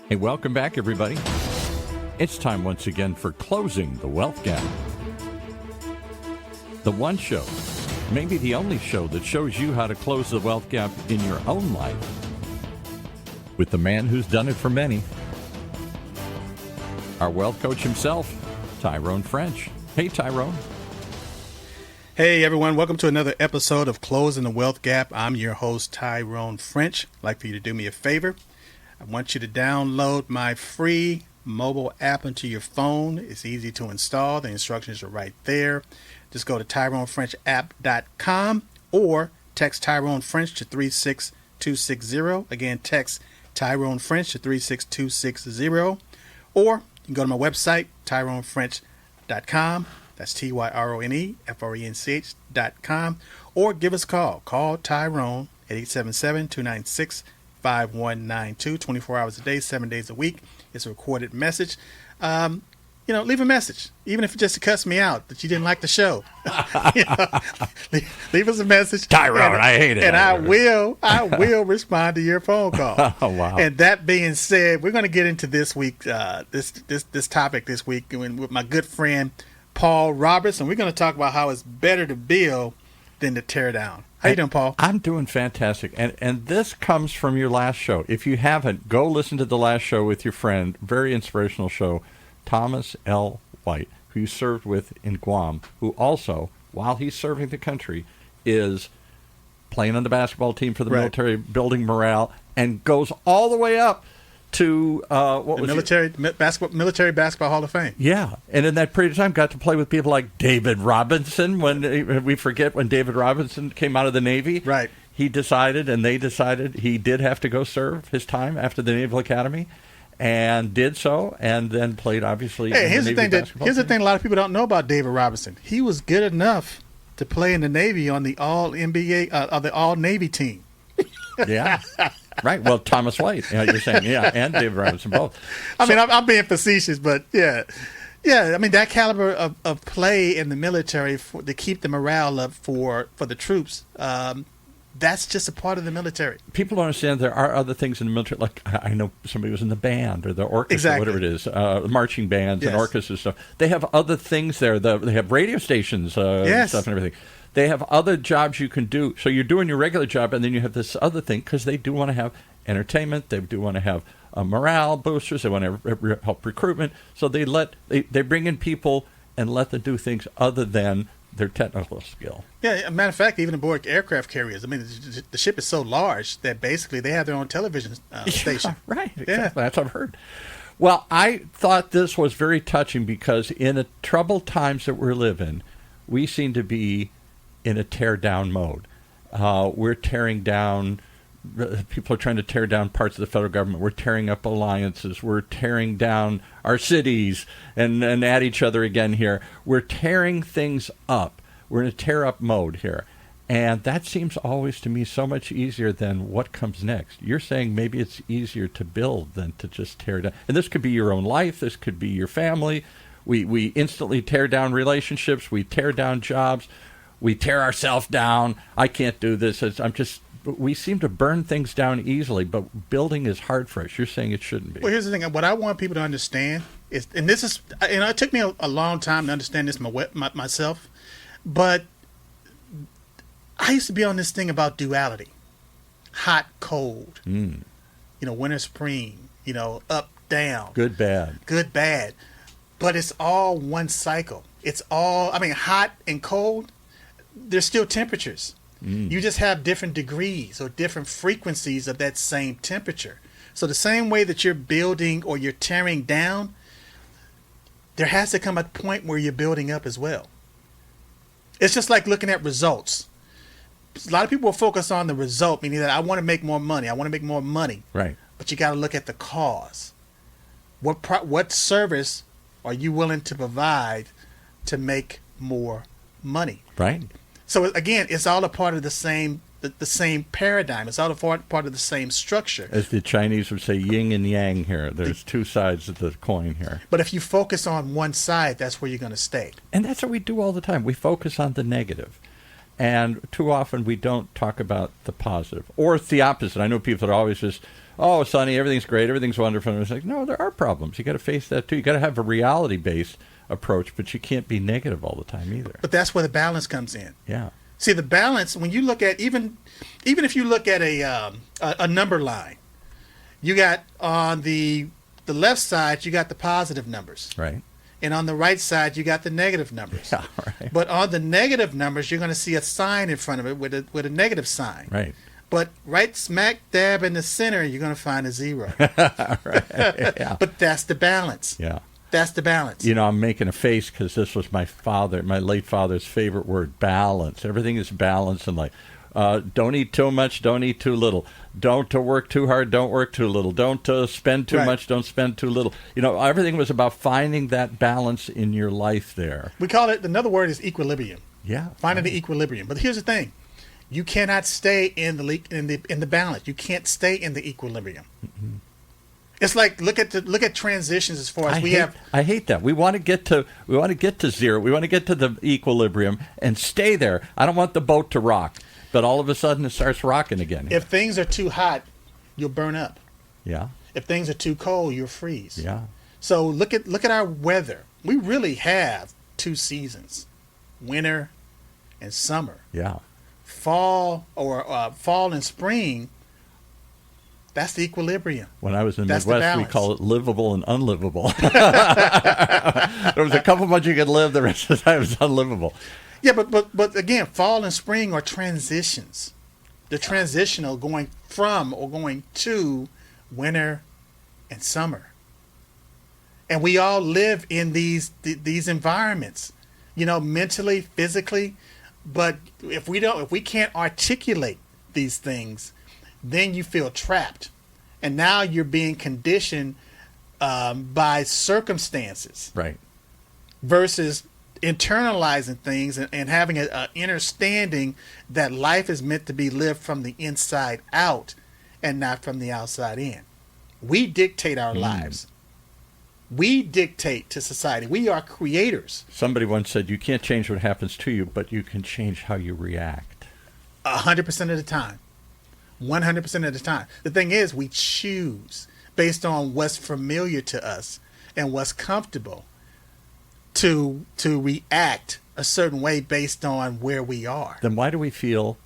Hey, welcome back, everybody. It's time once again for Closing the Wealth Gap. The one show, maybe the only show that shows you how to close the wealth gap in your own life with the man who's done it for many, our wealth coach himself, Tyrone French. Hey, Tyrone. Hey, everyone. Welcome to another episode of Closing the Wealth Gap. I'm your host, Tyrone French. I'd like for you to do me a favor. I want you to download my free mobile app into your phone. It's easy to install. The instructions are right there. Just go to TyroneFrenchApp.com or text Tyrone French to 36260. Again, text Tyrone French to 36260. Or you can go to my website, TyroneFrench.com. That's TYRONEFRENCH.com. Or give us a call. Call Tyrone at 877-296-5192, 24 hours a day, 7 days a week. It's a recorded message. Leave a message, even if it's just to cuss me out that you didn't like the show. Leave us a message. Tyrone, I hate it. And I will respond to your phone call. Oh, wow. And that being said, we're going to get into this week, this topic this week with my good friend, Paul Roberts, and we're going to talk about how it's better to build than to tear down. How you doing, Paul? I'm doing fantastic. And this comes from your last show. If you haven't, go listen to the last show with your friend. Very inspirational show, Thomas L. White, who you served with in Guam, who also, while he's serving the country, is playing on the basketball team for the military, building morale, and goes all the way up to military basketball Hall of Fame. Yeah, and in that period of time, got to play with people like David Robinson. When we forget when David Robinson came out of the Navy, right? They decided he did have to go serve his time after the Naval Academy, and did so, and then played obviously. Hey, here's the thing. Here's the thing. A lot of people don't know about David Robinson. He was good enough to play in the Navy on the All NBA or the All Navy team. Yeah. Right. Well, Thomas White, you're saying, yeah, and David Robinson both. I'm being facetious, but yeah. I mean, that caliber of play in the military to keep the morale up for the troops. That's just a part of the military. People don't understand there are other things in the military. Like I know somebody was in the band or the orchestra, whatever it is, marching bands and orchestras stuff. They have other things there. They have radio stations, stuff and everything. They have other jobs you can do. So you're doing your regular job, and then you have this other thing because they do want to have entertainment. They do want to have morale boosters. They want to help recruitment. So they bring in people and let them do things other than their technical skill. Yeah, as a matter of fact, even aboard aircraft carriers. I mean, the ship is so large that basically they have their own television station. Yeah, right. Exactly. Yeah. That's what I've heard. Well, I thought this was very touching because in the troubled times that we live in, we seem to be in a tear-down mode. We're tearing down, people are trying to tear down parts of the federal government. We're tearing up alliances. We're tearing down our cities and at each other again here. We're tearing things up. We're in a tear-up mode here. And that seems always to me so much easier than what comes next. You're saying maybe it's easier to build than to just tear down. And this could be your own life. This could be your family. We instantly tear down relationships. We tear down jobs. We tear ourselves down. I can't do this. We seem to burn things down easily, but building is hard for us. You're saying it shouldn't be. Well, here's the thing. What I want people to understand is, and this is, it took me a long time to understand this myself, but I used to be on this thing about duality, hot, cold, winter, spring, up, down, good, bad, but it's all one cycle. It's all, hot and cold. There's still temperatures. You just have different degrees or different frequencies of that same temperature. So the same way that you're building or you're tearing down, there has to come a point where you're building up as well. It's just like looking at results. A lot of people will focus on the result, meaning that I want to make more money. Right. But you got to look at the cause. What service are you willing to provide to make more money? Right. So again, it's all a part of the same paradigm. It's all a part of the same structure. As the Chinese would say, yin and yang here. There's two sides of the coin here. But if you focus on one side, that's where you're going to stay. And that's what we do all the time. We focus on the negative. And too often we don't talk about the positive. Or it's the opposite. I know people that are always just oh, Sonny, everything's great, everything's wonderful. And it's like, no, there are problems. You got to face that too. You got to have a reality-based approach, but you can't be negative all the time either. But that's where the balance comes in. Yeah. See, the balance, when you look at, even if you look at a number line, you got on the left side, you got the positive numbers. Right. And on the right side, you got the negative numbers. Yeah, right. But on the negative numbers, you're going to see a sign in front of it with a negative sign. Right. But right smack dab in the center, you're going to find a 0. Right. Yeah. But that's the balance. Yeah. That's the balance. You know, I'm making a face because this was my late father's favorite word, balance. Everything is balance in life. Don't eat too much, don't eat too little. Don't work too hard, don't work too little. Don't spend too much, don't spend too little. You know, everything was about finding that balance in your life there. We call it, another word is equilibrium. Yeah. Finding the equilibrium. But here's the thing. You cannot stay in the balance. You can't stay in the equilibrium. Mm-hmm. It's like look at transitions as far as I hate that. We want to get to zero. We want to get to the equilibrium and stay there. I don't want the boat to rock. But all of a sudden, it starts rocking again. If things are too hot, you'll burn up. Yeah. If things are too cold, you'll freeze. Yeah. So look at our weather. We really have 2 seasons: winter and summer. Yeah. Fall and spring. That's the equilibrium. When I was in the That's Midwest, we call it livable and unlivable. There was a couple months you could live, the rest of the time it was unlivable. Yeah, but again, fall and spring are transitions. The transitional going from or going to winter and summer. And we all live in these environments, you know, mentally, physically. But if we can't articulate these things, then you feel trapped. And now you're being conditioned by circumstances. Right. Versus internalizing things and having an understanding that life is meant to be lived from the inside out and not from the outside in. We dictate our lives. We dictate to society. We are creators. Somebody once said, you can't change what happens to you, but you can change how you react. 100% of the time. 100% of the time. The thing is, we choose based on what's familiar to us and what's comfortable to react a certain way based on where we are. Then why do we feel,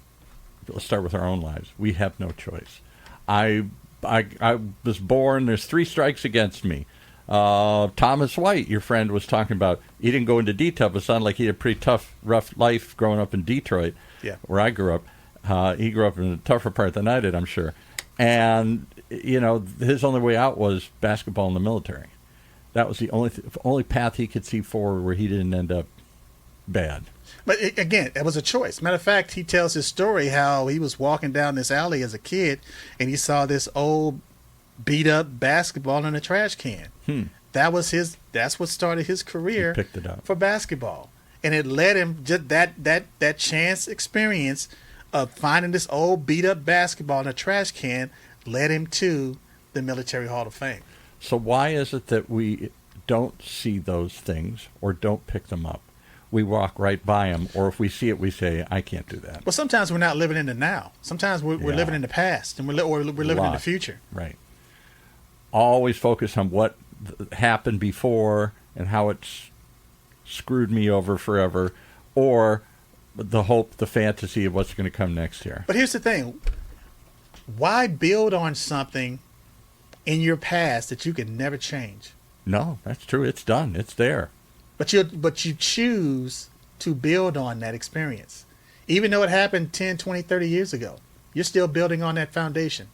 let's start with our own lives, we have no choice? I was born, there's 3 strikes against me. Thomas White, your friend, was talking about, he didn't go into detail, but it sounded like he had a pretty tough, rough life growing up in Detroit, where I grew up. He grew up in a tougher part than I did, I'm sure. And, you know, his only way out was basketball in the military. That was the only path he could see forward where he didn't end up bad. But again, it was a choice. Matter of fact, he tells his story how he was walking down this alley as a kid and he saw this old beat up basketball in a trash can. That's what started his career. He picked it up for basketball. And it led him, just that chance experience of finding this old beat up basketball in a trash can led him to the Military Hall of Fame. So why is it that we don't see those things or don't pick them up? We walk right by them, or if we see it, we say, I can't do that. Well, sometimes we're not living in the now. Sometimes we're living in the past, and we're living in the future. Right. Always focus on what happened before and how it's screwed me over forever, or the hope, the fantasy of what's going to come next year. But here's the thing. Why build on something in your past that you can never change? No, that's true. It's done. It's there. But you choose to build on that experience. Even though it happened 10, 20, 30 years ago, you're still building on that foundation.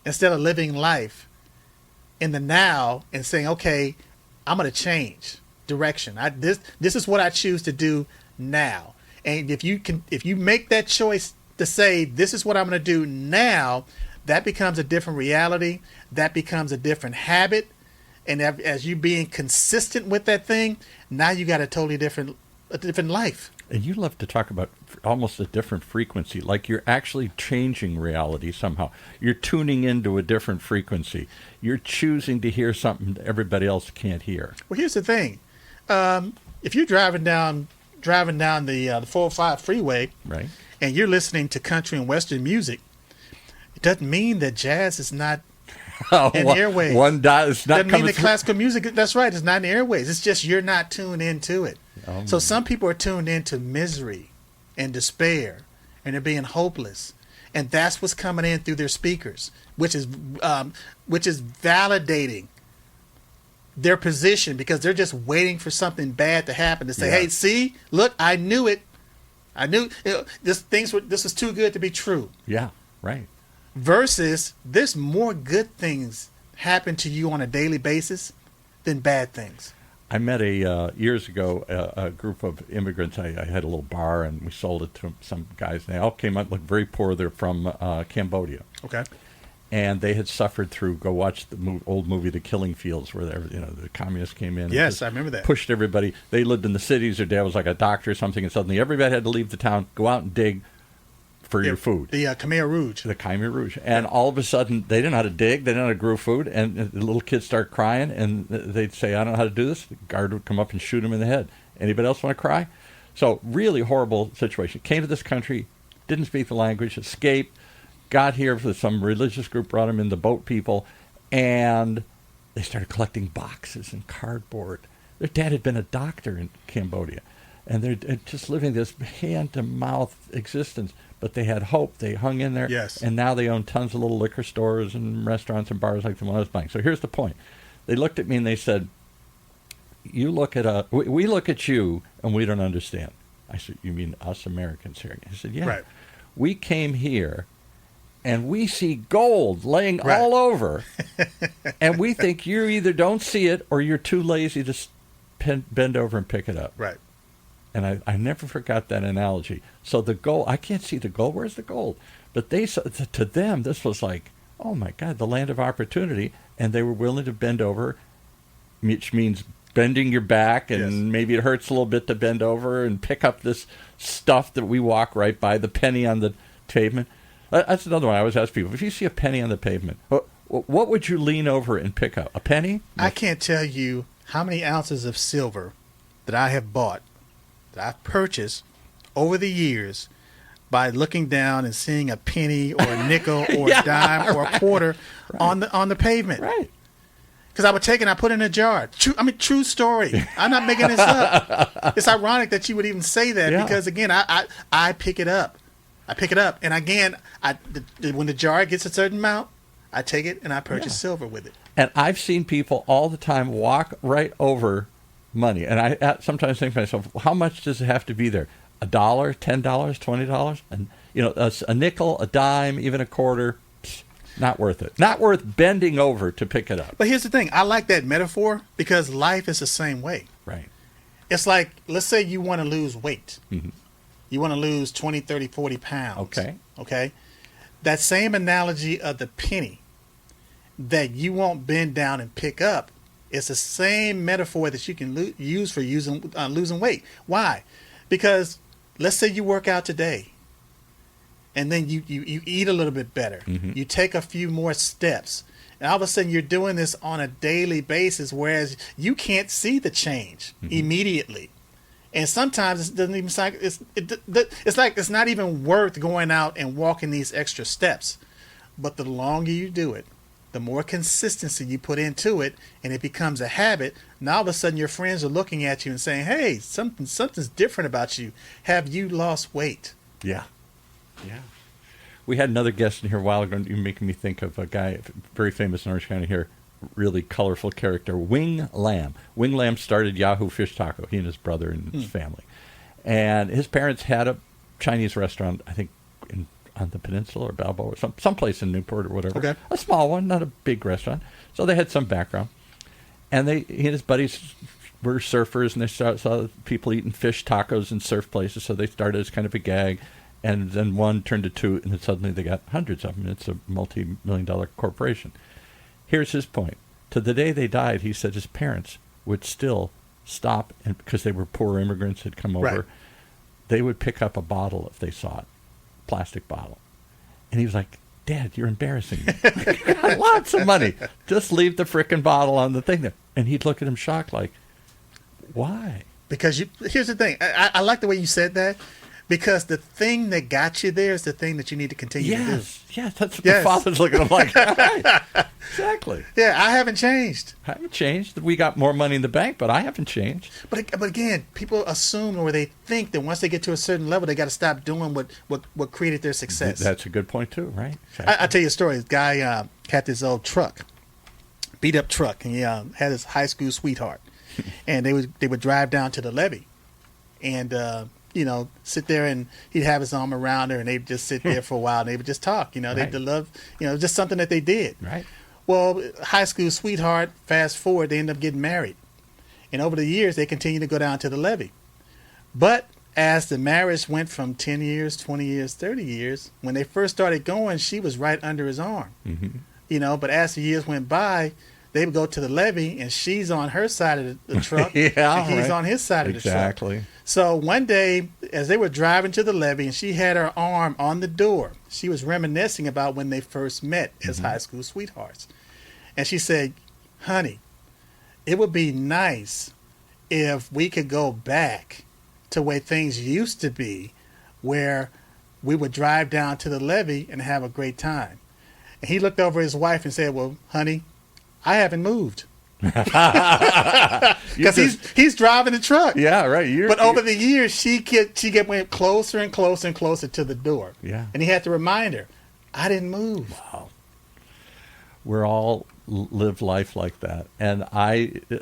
Instead of living life in the now and saying, okay, I'm going to change direction. This is what I choose to do now. And if you make that choice to say, this is what I'm going to do now, that becomes a different reality. That becomes a different habit. And as you being consistent with that thing, now you got a totally different life. And you love to talk about almost a different frequency, like you're actually changing reality somehow. You're tuning into a different frequency. You're choosing to hear something that everybody else can't hear. Well, here's the thing. If you're driving down the 405 freeway, right, and you're listening to country and western music, It doesn't mean that jazz is not Oh, in airways. One does not Doesn't come mean that classical music, that's right, it's not in airways. It's just you're not tuned into it. So some people are tuned into misery and despair, and they're being hopeless. And that's what's coming in through their speakers, which is validating their position, because they're just waiting for something bad to happen to say, "Hey, see, look, I knew it. I knew this was too good to be true." Yeah, right. Versus, there's more good things happen to you on a daily basis than bad things. I met years ago a group of immigrants. I had a little bar, and we sold it to some guys. And they all came out, looked very poor. They're from Cambodia. Okay. And they had suffered through. Go watch the old movie, The Killing Fields, where the communists came in. Yes, I remember that. Pushed everybody. They lived in the cities. Their dad was like a doctor or something, and suddenly everybody had to leave the town, go out and dig for your food. The Khmer Rouge. The Khmer Rouge. And all of a sudden, they didn't know how to dig. They didn't know how to grow food. And the little kids start crying, and they'd say, "I don't know how to do this." The guard would come up and shoot them in the head. Anybody else want to cry? So really horrible situation. Came to this country, didn't speak the language, escaped, got here for some religious group, brought them in, the boat people, and they started collecting boxes and cardboard. Their dad had been a doctor in Cambodia, and they're just living this hand-to-mouth existence. But they had hope. They hung in there. Yes. And now they own tons of little liquor stores and restaurants and bars like the one I was buying. So here's the point. They looked at me and they said, "You look at we look at you and we don't understand." I said, "You mean us Americans here?" He said, "Yeah. Right. We came here and we see gold laying Right. all over, and we think you either don't see it or you're too lazy to bend over and pick it up." Right. And I never forgot that analogy. So the gold, I can't see the gold. Where's the gold? But to them, this was like, oh my God, the land of opportunity. And they were willing to bend over, which means bending your back, and Yes. maybe it hurts a little bit to bend over and pick up this stuff that we walk right by, the penny on the pavement. That's another one I always ask people. If you see a penny on the pavement, what would you lean over and pick up? A penny? I can't tell you how many ounces of silver that I have bought, that I've purchased over the years by looking down and seeing a penny or a nickel or Yeah, a dime or a quarter on the pavement. Right. Because I would take it and I put it in a jar. True story. I'm not making this up. It's ironic that you would even say that, Yeah. because again, I pick it up. I pick it up, and again, when the jar gets a certain amount, I take it and I purchase silver with it. And I've seen people all the time walk right over money. And I sometimes think to myself, how much does it have to be there? $1, $10, $20? And, a nickel, a dime, even a quarter, not worth it. Not worth bending over to pick it up. But here's the thing. I like that metaphor because life is the same way. Right. It's like, let's say you want to lose weight. Mm-hmm. You want to lose 20, 30, 40 pounds. Okay. That same analogy of the penny that you won't bend down and pick up, it's the same metaphor that you can use for losing weight. Why? Because let's say you work out today, and then you eat a little bit better. Mm-hmm. You take a few more steps, and all of a sudden you're doing this on a daily basis, whereas you can't see the change immediately. And sometimes it doesn't even it's like it's not even worth going out and walking these extra steps. But the longer you do it, the more consistency you put into it, and it becomes a habit. Now all of a sudden your friends are looking at you and saying, "Hey, something's different about you. Have you lost weight?" Yeah. We had another guest in here a while ago. You're making me think of a guy very famous in Orange County here, really colorful character, Wing Lam. Wing Lam started Yahoo Fish Taco, he and his brother and his family. And his parents had a Chinese restaurant, I think, on the peninsula or Balboa, or someplace in Newport or whatever. Okay. A small one, not a big restaurant. So they had some background. And he and his buddies were surfers, and they saw people eating fish tacos in surf places, so they started as kind of a gag. And then one turned to two, and then suddenly they got hundreds of them. It's a multi-million-dollar corporation. Here's his point. To the day they died, he said his parents would still stop, and because they were poor immigrants had come over, Right. they would pick up a bottle if they saw it, plastic bottle. And he was like, "Dad, you're embarrassing me. I got lots of money. Just leave the frickin' bottle on the thing there." And he'd look at him shocked like, why? Because here's the thing. I like the way you said that, Because the thing that got you there is the thing that you need to continue to do. Yes, that's what Yes. the Father's looking at him like. Right. Exactly. Yeah, I haven't changed. I haven't changed. We got more money in the bank, but I haven't changed. But again, people assume or they think that once they get to a certain level, they got to stop doing what created their success. That's a good point, too, right? Exactly. I'll tell you a story. This guy had this old truck, beat up truck, and he had his high school sweetheart. And they would drive down to the levee and, sit there, and he'd have his arm around her, and they'd just sit there for a while, and they would just talk. Right. They love, just something that they did. Right. Well, high school sweetheart, fast forward, they end up getting married. And over the years, they continue to go down to the levee. But as the marriage went from 10 years, 20 years, 30 years, when they first started going, she was right under his arm. Mm-hmm. But as the years went by, they would go to the levee, and she's on her side of the truck, Yeah, and he's right. on his side of the truck. Exactly. So one day, as they were driving to the levee, and she had her arm on the door, she was reminiscing about when they first met as high school sweethearts. And she said, honey, it would be nice if we could go back to where things used to be, where we would drive down to the levee and have a great time. And he looked over at his wife and said, well, honey, I haven't moved. Because he's driving the truck. Yeah, right. But over the years, she went closer and closer and closer to the door. Yeah. And he had to remind her, I didn't move. Wow. We're all live life like that. And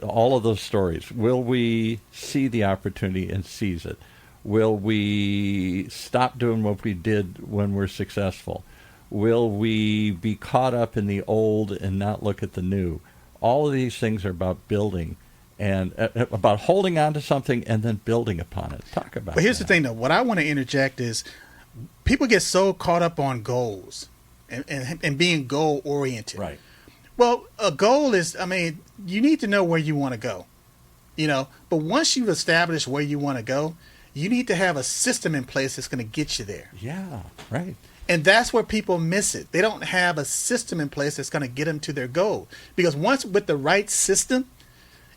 all of those stories, will we see the opportunity and seize it? Will we stop doing what we did when we're successful? Will we be caught up in the old and not look at the new? All of these things are about building and about holding on to something and then building upon it. Talk about But here's that. the thing, though. What I want to interject is people get so caught up on goals and being goal-oriented. Right. Well, a goal is, you need to know where you want to go. But once you've established where you want to go, you need to have a system in place that's going to get you there. Yeah, right. And that's where people miss it. They don't have a system in place that's going to get them to their goal. Because once with the right system,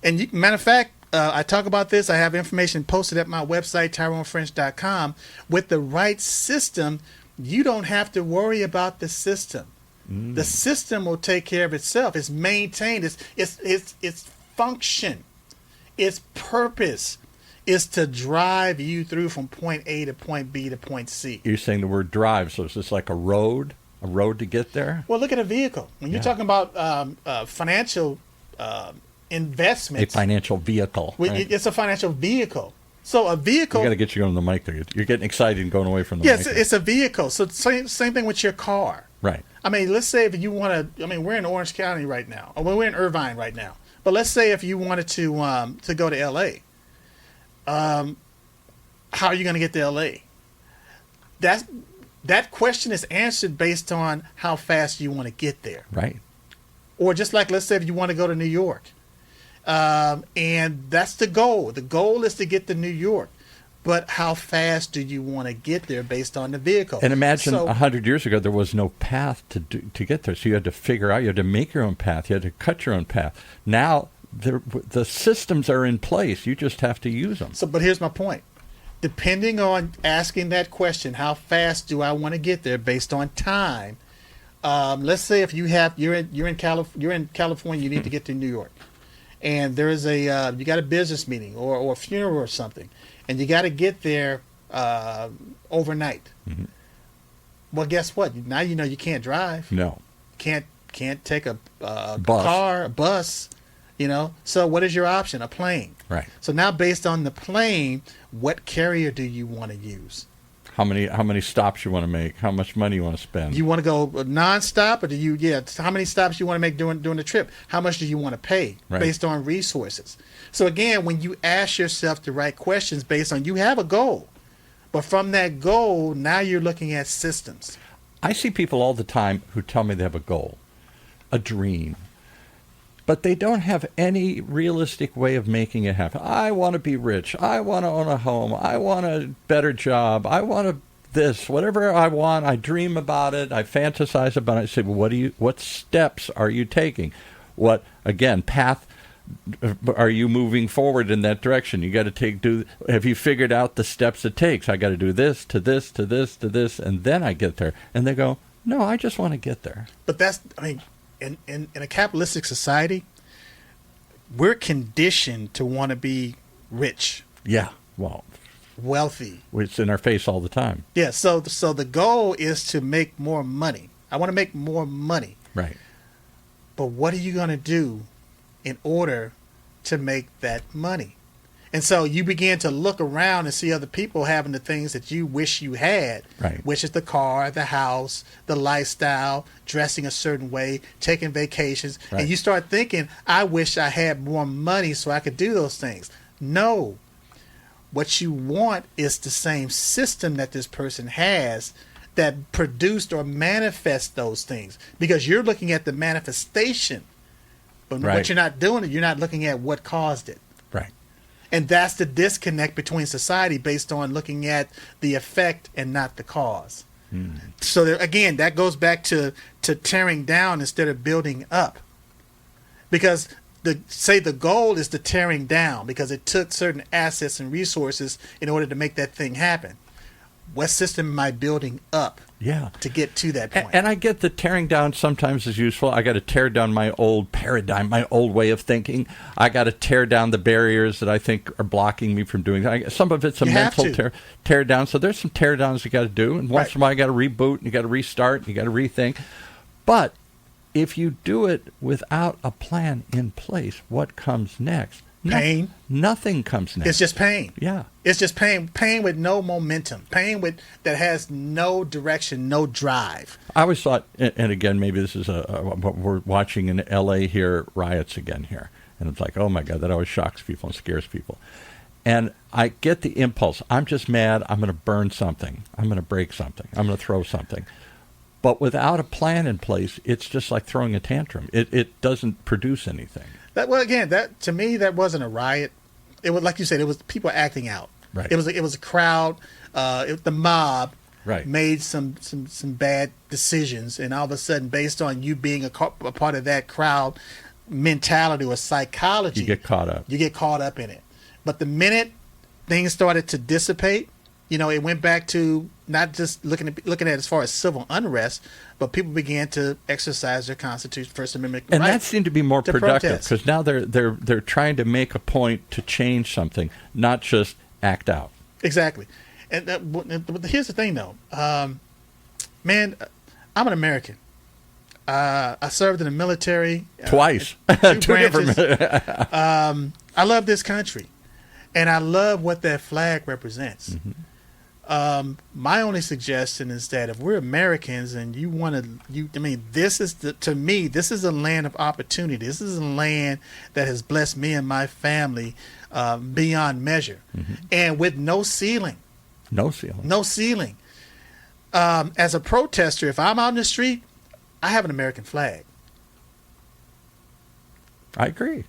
and matter of fact, I talk about this. I have information posted at my website, TyroneFrench.com. With the right system, you don't have to worry about the system. The system will take care of itself. It's maintained. Its function, its purpose is to drive you through from point A to point B to point C. You're saying the word drive, so is this like a road to get there? Well, look at a vehicle. When you're talking about financial investments, A financial vehicle. Right? It's a financial vehicle. So a vehicle. We got to get you going to the mic there. You're getting excited and going away from the Yeah, mic. it's a vehicle. So same thing with your car. Right. Let's say if you want to. We're in Orange County right now. Or we're in Irvine right now. But let's say if you wanted to go to L.A. How are you going to get to L.A.? That question is answered based on how fast you want to get there. Right. Or just like, let's say if you want to go to New York. And that's the goal. The goal is to get to New York. But how fast do you want to get there based on the vehicle? And imagine 100 years ago, there was no path to get there. So you had to figure out, you had to make your own path. You had to cut your own path. Now, the systems are in place. You just have to use them. But here's my point. Depending on asking that question, how fast do I want to get there based on time? Let's say if you're in California, you need to get to New York, and there is you got a business meeting or a funeral or something, and you got to get there overnight. Mm-hmm. Well, guess what? Now you know you can't drive. No. Can't take a car, a bus. So what is your option? A plane. Right. So now based on the plane, what carrier do you want to use? How many stops you want to make? How much money you want to spend? You want to go nonstop, or how many stops you want to make during the trip? How much do you want to pay based on resources? So again, when you ask yourself the right questions based on, you have a goal, but from that goal, now you're looking at systems. I see people all the time who tell me they have a goal, a dream, but they don't have any realistic way of making it happen. I want to be rich. I want to own a home. I want a better job. I want this. Whatever I want, I dream about it. I fantasize about it. I say, well, what steps are you taking? What, again, path are you moving forward in that direction? You got to have you figured out the steps it takes? I got to do this to this to this to this, and then I get there. And they go, no, I just want to get there. But in a capitalistic society, we're conditioned to want to be rich. Yeah, well, wealthy. It's in our face all the time. Yeah, so the goal is to make more money. I want to make more money. Right. But what are you going to do in order to make that money? And so you begin to look around and see other people having the things that you wish you had, right, which is the car, the house, the lifestyle, dressing a certain way, taking vacations. Right. And you start thinking, I wish I had more money so I could do those things. No. What you want is the same system that this person has that produced or manifests those things. Because you're looking at the manifestation. But right, what you're not doing, you're not looking at what caused it. Right. And that's the disconnect between society based on looking at the effect and not the cause. So again, that goes back to tearing down instead of building up. Because the goal is the tearing down because it took certain assets and resources in order to make that thing happen. What system am I building up to get to that point? And I get that tearing down sometimes is useful. I got to tear down my old paradigm, my old way of thinking. I got to tear down the barriers that I think are blocking me from doing that. Some of it's a mental tear down. So there's some tear downs you got to do. And once in a while, you got to reboot and you got to restart and you got to rethink. But if you do it without a plan in place, what comes next? Pain. Nothing comes next. It's just pain. Yeah. It's just pain. Pain with no momentum. Pain that has no direction, no drive. I always thought, and again, maybe this is what we're watching in L.A. here, riots again here. And it's like, oh my God, that always shocks people and scares people. And I get the impulse. I'm just mad. I'm going to burn something. I'm going to break something. I'm going to throw something. But without a plan in place, it's just like throwing a tantrum. It doesn't produce anything. That to me, that wasn't a riot. It was, like you said, it was people acting out. Right. It was a crowd. The mob made some bad decisions, and all of a sudden, based on you being a part of that crowd mentality or psychology, you get caught up. You get caught up in it. But the minute things started to dissipate, it went back to not just looking at as far as civil unrest, but people began to exercise their Constitution, First Amendment rights. And that seemed to be more productive because now they're trying to make a point to change something, not just act out. Exactly. And here's the thing, though. Man, I'm an American. I served in the military twice, two different. I love this country, and I love what that flag represents. Mm-hmm. My only suggestion is that if we're Americans and this is a land of opportunity. This is a land that has blessed me and my family beyond measure, and with no ceiling. No ceiling. No ceiling. As a protester, if I'm out in the street, I have an American flag. I agree.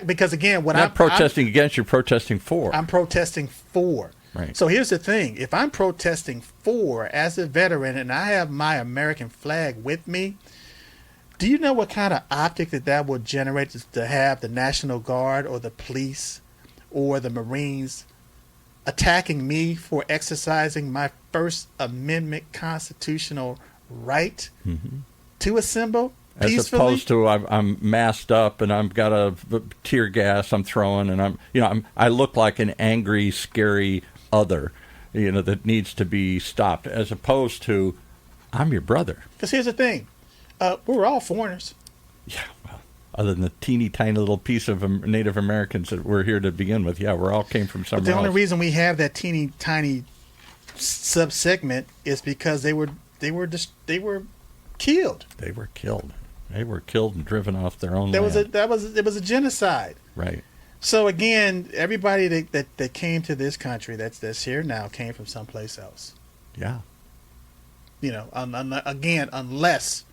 Because again, what I'm protesting against, you're protesting for. I'm protesting for. Right. So here's the thing. If I'm protesting for as a veteran and I have my American flag with me, do you know what kind of optic that will generate to have the National Guard or the police or the Marines attacking me for exercising my First Amendment constitutional right to assemble peacefully? As opposed to I'm masked up and I've got a tear gas I'm throwing and I look like an angry, scary other, that needs to be stopped, as opposed to I'm your brother. Because here's the thing, we're all foreigners. Yeah, well, other than the teeny tiny little piece of Native Americans that we're here to begin with, we all came from somewhere. But the only reason we have that teeny tiny sub-segment is because they were killed. They were killed. They were killed and driven off their own land. It was a genocide. Right. So again, everybody that came to this country that's here now came from someplace else. Yeah. Again, unless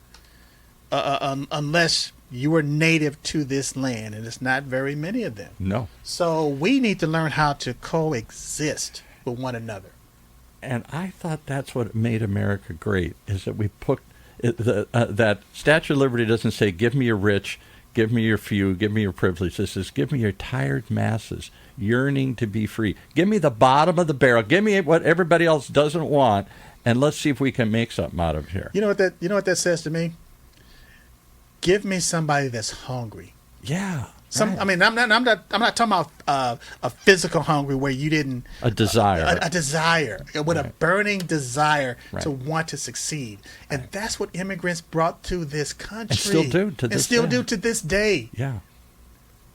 you were native to this land, and it's not very many of them. No. So we need to learn how to coexist with one another. And I thought that's what made America great, is that we put that Statue of Liberty doesn't say, give me your rich, give me your few, give me your privilege. This is give me your tired masses yearning to be free. Give me the bottom of the barrel. Give me what everybody else doesn't want, and let's see if we can make something out of here. You know what that says to me? Give me somebody that's hungry. Yeah. Right. I mean, I'm not talking about a physical hungry where you didn't a desire, a desire with a burning desire Right. to want to succeed, and that's what immigrants brought to this country, and still do to this day. do to this day. Yeah,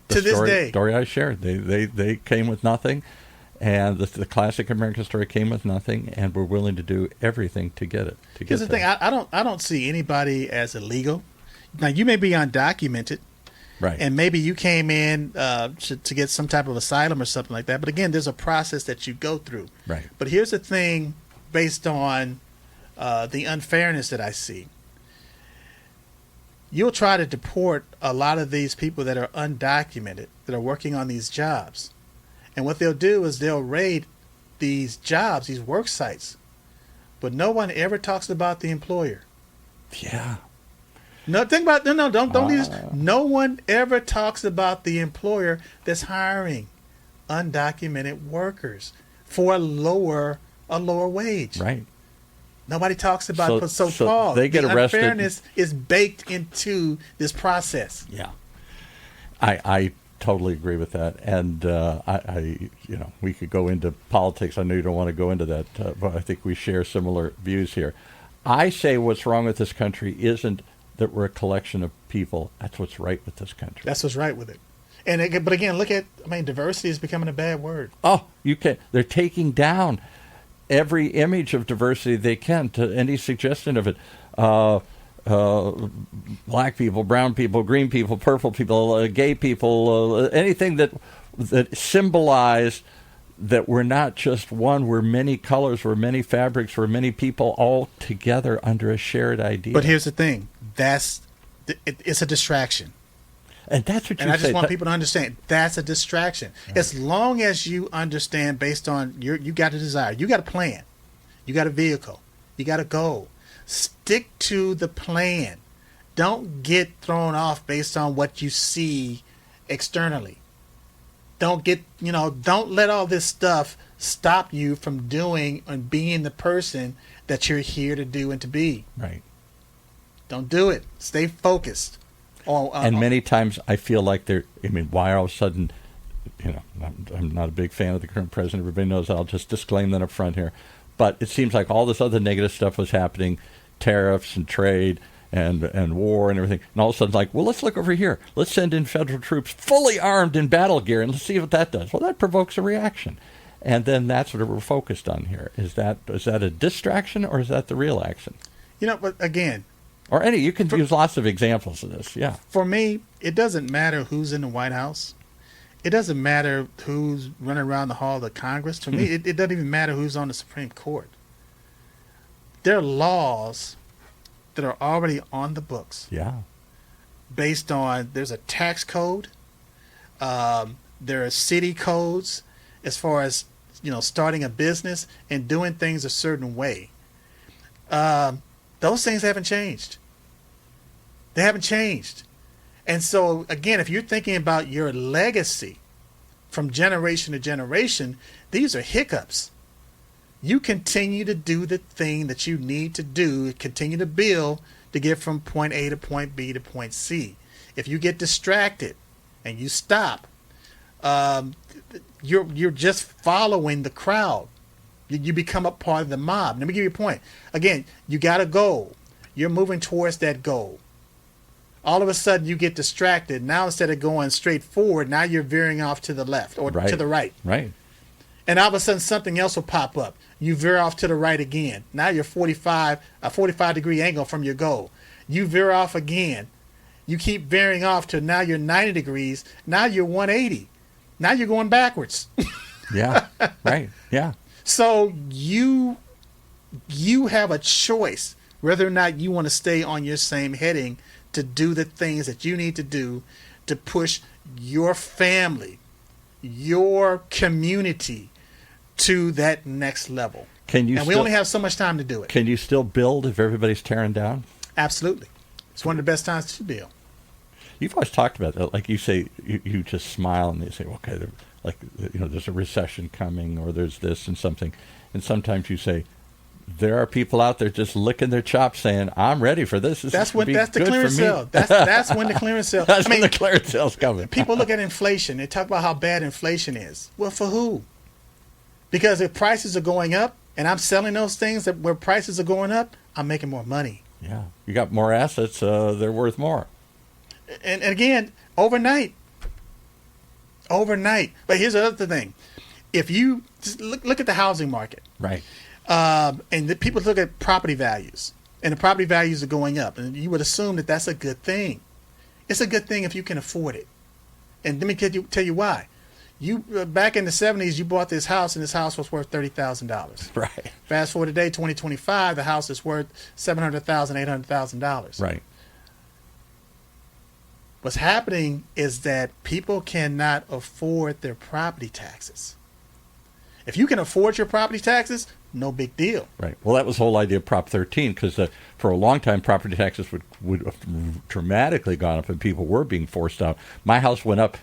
this day. Story I shared. They came with nothing, and the classic American story came with nothing, and were willing to do everything to get it. Here's the thing: I don't see anybody as illegal. Now you may be undocumented. Right. And maybe you came in to get some type of asylum or something like that. But again, there's a process that you go through. Right. But here's the thing, based on the unfairness that I see. You'll try to deport a lot of these people that are undocumented, that are working on these jobs. And what they'll do is they'll raid these jobs, these work sites. But no one ever talks about the employer. Yeah. No, think about don't leave this. No one ever talks about the employer that's hiring undocumented workers for a lower wage. Right. Nobody talks about it. So Paul, they get the arrested. Unfairness is baked into this process. Yeah. I totally agree with that, and I we could go into politics. I know you don't want to go into that, but I think we share similar views here. I say what's wrong with this country isn't that we're a collection of people. That's what's right with this country. That's what's right with it. But again, diversity is becoming a bad word. Oh, they're taking down every image of diversity they can, to any suggestion of it. Black people, brown people, green people, purple people, gay people, anything that symbolize that we're not just one, we're many colors, we're many fabrics, we're many people all together under a shared idea. But here's the thing. It's a distraction. And that's what you say. And I just want people to understand, that's a distraction. Right. As long as you understand based on you got a desire, you got a plan, you got a vehicle, you got a goal. Stick to the plan. Don't get thrown off based on what you see externally. Don't let all this stuff stop you from doing and being the person that you're here to do and to be. Right. Don't do it. Stay focused. And many times I feel like why all of a sudden, I'm not a big fan of the current president. Everybody knows that. I'll just disclaim that up front here. But it seems like all this other negative stuff was happening, tariffs and trade and war and everything. And all of a sudden, let's look over here. Let's send in federal troops fully armed in battle gear, and let's see what that does. Well, that provokes a reaction. And then that's what we're focused on here. Is that a distraction, or is that the real action? But again... Or you can use lots of examples of this, yeah. For me, it doesn't matter who's in the White House. It doesn't matter who's running around the hall of Congress. To me, it doesn't even matter who's on the Supreme Court. There are laws that are already on the books. Yeah. Based on, there's a tax code. There are city codes as far as, starting a business and doing things a certain way. Those things haven't changed. They haven't changed. And so, again, if you're thinking about your legacy from generation to generation, these are hiccups. You continue to do the thing that you need to do, continue to build to get from point A to point B to point C. If you get distracted and you stop, you're just following the crowd. You become a part of the mob. Let me give you a point. Again, you got a goal. You're moving towards that goal. All of a sudden, you get distracted. Now, instead of going straight forward, now you're veering off to the left or to the right. Right. And all of a sudden, something else will pop up. You veer off to the right again. Now you're a 45-degree angle from your goal. You veer off again. You keep veering off to now you're 90 degrees. Now you're 180. Now you're going backwards. Yeah. Right. Yeah. So you have a choice whether or not you want to stay on your same heading to do the things that you need to do to push your family, your community to that next level. We only have so much time to do it. Can you still build if everybody's tearing down? Absolutely. It's one of the best times to build. You've always talked about that. Like you say, you just smile and you say, okay, like, there's a recession coming or there's this and something. And sometimes you say, there are people out there just licking their chops saying, I'm ready for this. That's the clearance sale. That's when the clearance sale. That's when the clearance sale's coming. People look at inflation. They talk about how bad inflation is. Well, for who? Because if prices are going up and I'm selling those things where prices are going up, I'm making more money. Yeah. You got more assets, they're worth more. And again, overnight. But here's the other thing. If you just look at the housing market. Right. And the people look at property values, and the property values are going up, and you would assume that that's a good thing. It's a good thing if you can afford it. And let me tell you why. You back in the 70s, you bought this house, and this house was worth $30,000. Right. Fast forward today, 2025, the house is worth $700,000, $800,000. Right. What's happening is that people cannot afford their property taxes. If you can afford your property taxes, no big deal. Right. Well, that was the whole idea of Prop 13, because for a long time, property taxes would have dramatically gone up, and people were being forced out. My house went up,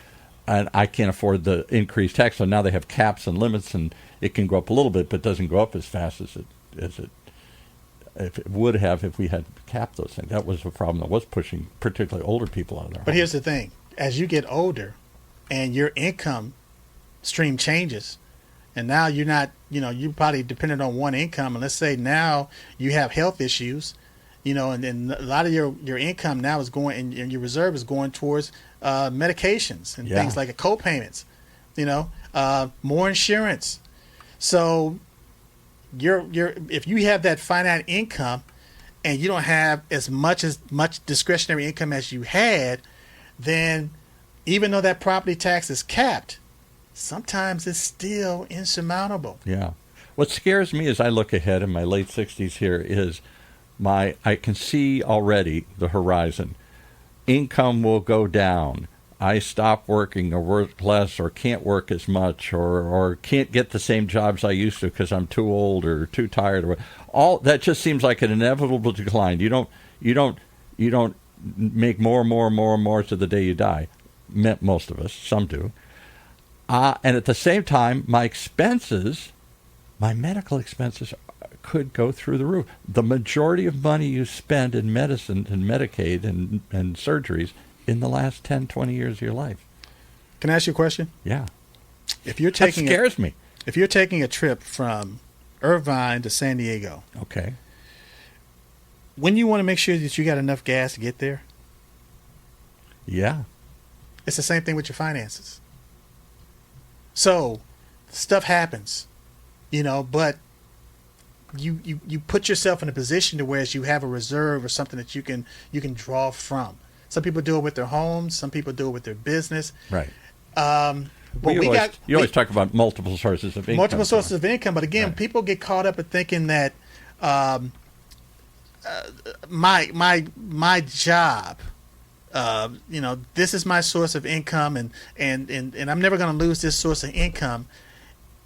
and I can't afford the increased tax, so now they have caps and limits, and it can go up a little bit, but doesn't go up as fast as it would have if we had capped those things. That was a problem that was pushing particularly older people out of their homes. But here's the thing. As you get older and your income stream changes, and now you're not, you're probably dependent on one income. And let's say now you have health issues, and then a lot of your income now is going, and your reserve is going towards medications and things like co-payments, more insurance. So if you have that finite income and you don't have as much discretionary income as you had, then even though that property tax is capped, sometimes it's still insurmountable. Yeah. What scares me as I look ahead in my late 60s here is I can see already the horizon. Income will go down. I stop working or work less or can't work as much or can't get the same jobs I used to because I'm too old or too tired. All that just seems like an inevitable decline. You don't make more to the day you die. Most of us, some do. And at the same time, my medical expenses could go through the roof. The majority of money you spend in medicine and Medicaid and surgeries in the last 10, 20 years of your life. Can I ask you a question? Yeah. If you're taking that scares me. If you're taking a trip from Irvine to San Diego, okay, wouldn't you want to make sure that you got enough gas to get there? Yeah. It's the same thing with your finances. So stuff happens, but you put yourself in a position to where you have a reserve or something that you can draw from. Some people do it with their homes. Some people do it with their business. Right. But you always talk about multiple sources of income. Multiple sources of income. But again, right. People get caught up in thinking that my job, this is my source of income, and I'm never going to lose this source of income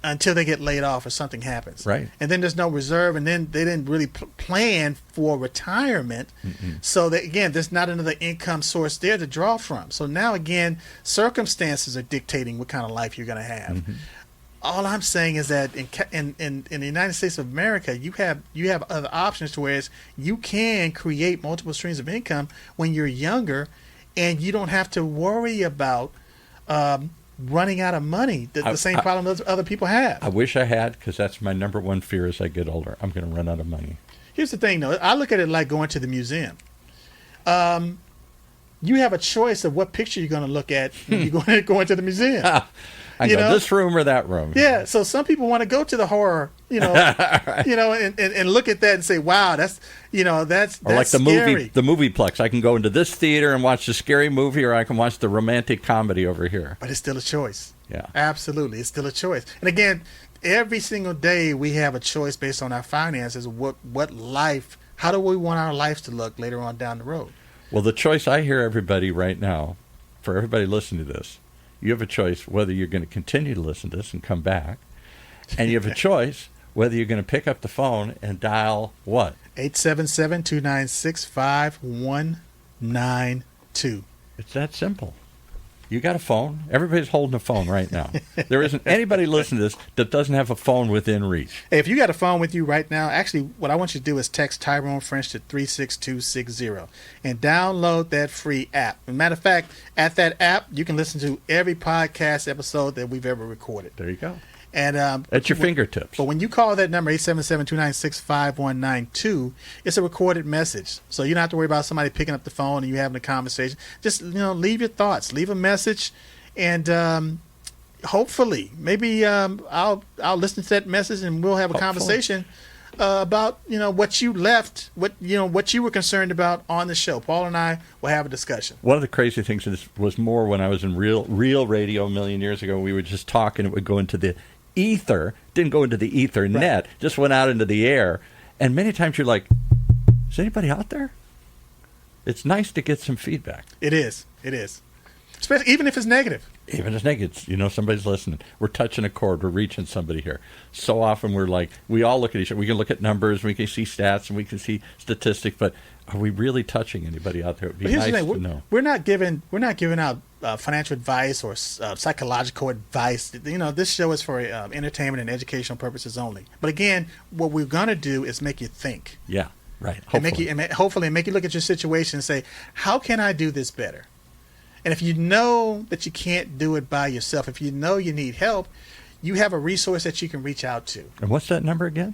until they get laid off or something happens. Right. And then there's no reserve, and then they didn't really plan for retirement. Mm-mm. So that, again, there's not another income source there to draw from. So now, again, circumstances are dictating what kind of life you're going to have. Mm-hmm. All I'm saying is that in the United States of America, you have other options to where you can create multiple streams of income when you're younger, and you don't have to worry about running out of money. The same problem that other people have. I wish I had, because that's my number one fear as I get older. I'm going to run out of money. Here's the thing, though. I look at it like going to the museum. You have a choice of what picture you're going to look at when you go into the museum. I go this room or that room. Yeah, so some people want to go to the horror, right. and look at that and say, "Wow, that's or like scary." the movie-plex. I can go into this theater and watch the scary movie, or I can watch the romantic comedy over here. But it's still a choice. Yeah, absolutely, it's still a choice. And again, every single day we have a choice based on our finances. What life? How do we want our lives to look later on down the road? Well, the choice I hear everybody right now, for everybody listening to this. You have a choice whether you're going to continue to listen to this and come back. And you have a choice whether you're going to pick up the phone and dial what? 877-296-5192. It's that simple. You got a phone? Everybody's holding a phone right now. There isn't anybody listening to this that doesn't have a phone within reach. Hey, if you got a phone with you right now, actually, what I want you to do is text Tyrone French to 36260 and download that free app. As a matter of fact, at that app, you can listen to every podcast episode that we've ever recorded. There you go. And at your fingertips. But when you call that number, 877-296-5192, it's a recorded message. So you don't have to worry about somebody picking up the phone and you having a conversation. Just, leave your thoughts. Leave a message. And hopefully, maybe I'll listen to that message and we'll have a conversation about, what you left, what you were concerned about on the show. Paul and I will have a discussion. One of the crazy things was more when I was in real radio a million years ago. We would just talk and it would go into the ether, didn't go into the ether net, just went out into the air. And many times you're like, is anybody out there? It's nice to get some feedback. It is. Especially even if it's negative. Even if it's negative, somebody's listening. We're touching a chord. We're reaching somebody here. So often we're like, we all look at each other. We can look at numbers, we can see stats, and we can see statistics, but are we really touching anybody out there? It would be nice to know. We're not giving out financial advice or psychological advice. This show is for entertainment and educational purposes only. But again, what we're going to do is make you think. Yeah, right. Hopefully make you look at your situation and say, how can I do this better? And if you know that you can't do it by yourself, if you know you need help, you have a resource that you can reach out to. And what's that number again?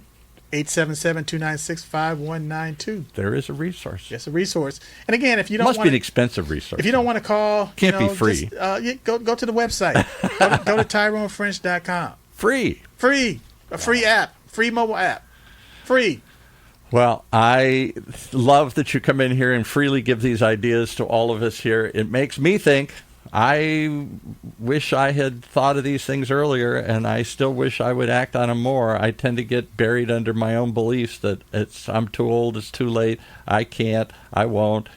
877-296-5192. There is a resource. Yes, a resource. And again, if you don't must be an expensive resource. If you don't want to call, can't be free. Just, go to the website. go to TyroneFrench.com. Free. A free app. Free mobile app. Free. Well, I love that you come in here and freely give these ideas to all of us here. It makes me think. I wish I had thought of these things earlier, and I still wish I would act on them more. I tend to get buried under my own beliefs that I'm too old, it's too late, I can't, I won't,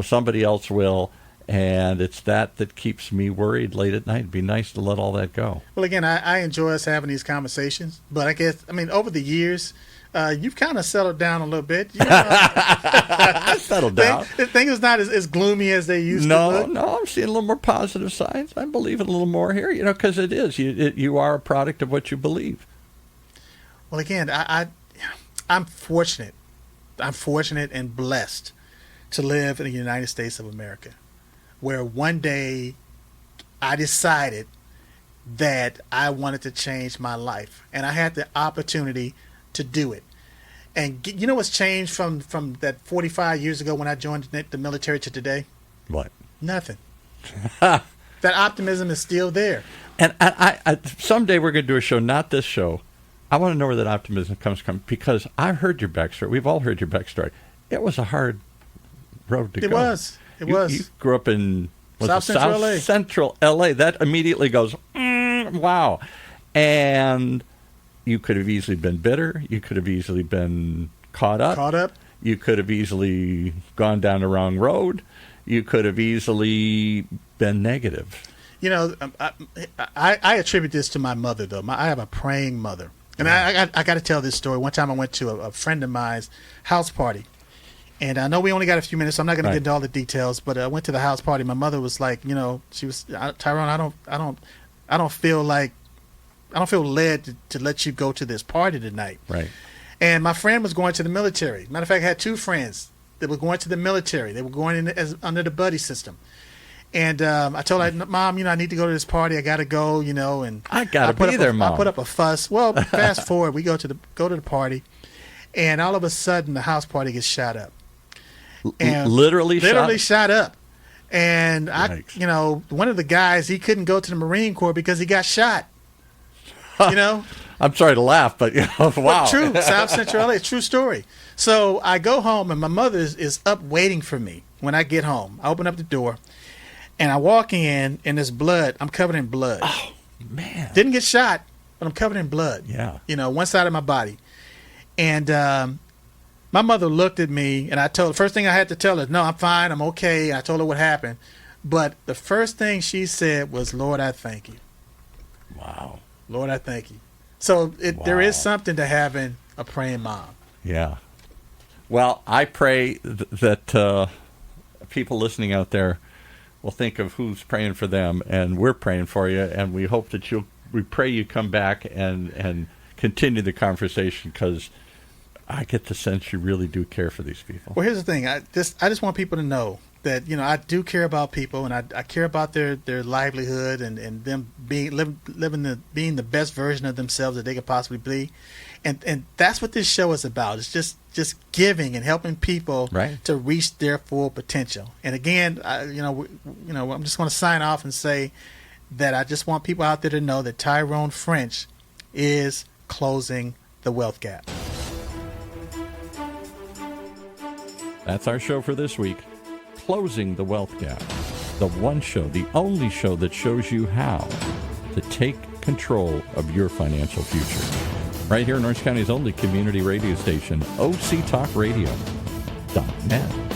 somebody else will. And it's that keeps me worried late at night. It'd be nice to let all that go. Well, again, I enjoy us having these conversations, but I guess, over the years, you've kind of settled down a little bit. I settled down. Things is not as gloomy as they used to look. No, I'm seeing a little more positive signs. I believe in a little more here, because it is. You are a product of what you believe. Well, again, I'm fortunate. I'm fortunate and blessed to live in the United States of America, where one day I decided that I wanted to change my life, and I had the opportunity to do it. And you know what's changed from that 45 years ago when I joined the military to today? What? Nothing. That optimism is still there. And I someday we're going to do a show, not this show. I want to know where that optimism comes from, because I've heard your backstory. We've all heard your backstory. It was a hard road to go. It was. You grew up in South Central LA. That immediately goes, wow. And you could have easily been bitter. You could have easily been caught up. You could have easily gone down the wrong road. You could have easily been negative. I attribute this to my mother, though. I have a praying mother. And I got to tell this story. One time I went to a friend of mine's house party. And I know we only got a few minutes, so I'm not going to get into all the details. But I went to the house party. My mother was like, she was, Tyrone, I don't feel led to let you go to this party tonight. Right. And my friend was going to the military. Matter of fact, I had two friends that were going to the military. They were going in under the buddy system. And I told her, Mom, I need to go to this party. I got to go, and I got to be there, Mom. I put up a fuss. Well, fast forward, we go to the party, and all of a sudden the house party gets shot up. And literally shot up. And Yikes. one of the guys, he couldn't go to the Marine Corps because he got shot. I'm sorry to laugh, but wow. But true, South Central LA, true story. So I go home, and my mother is up waiting for me when I get home. I open up the door, and I walk in, and there's blood. I'm covered in blood. Oh, man. Didn't get shot, but I'm covered in blood. Yeah. One side of my body. And my mother looked at me, and I told her, first thing I had to tell her, no, I'm fine, I'm okay. I told her what happened. But the first thing she said was, Lord, I thank you. Wow. Lord, I thank you. So there is something to having a praying mom. Yeah. Well, I pray that people listening out there will think of who's praying for them, and we're praying for you, and we hope that we pray you come back and continue the conversation, because I get the sense you really do care for these people. Well, here's the thing. I just want people to know that, I do care about people, and I care about their livelihood and them being the best version of themselves that they could possibly be, and that's what this show is about. It's just giving and helping people to reach their full potential. And again, I'm just going to sign off and say that I just want people out there to know that Tyrone French is closing the wealth gap. That's our show for this week. Closing the Wealth Gap. The one show, the only show that shows you how to take control of your financial future. Right here in Orange County's only community radio station, OCTalkRadio.net.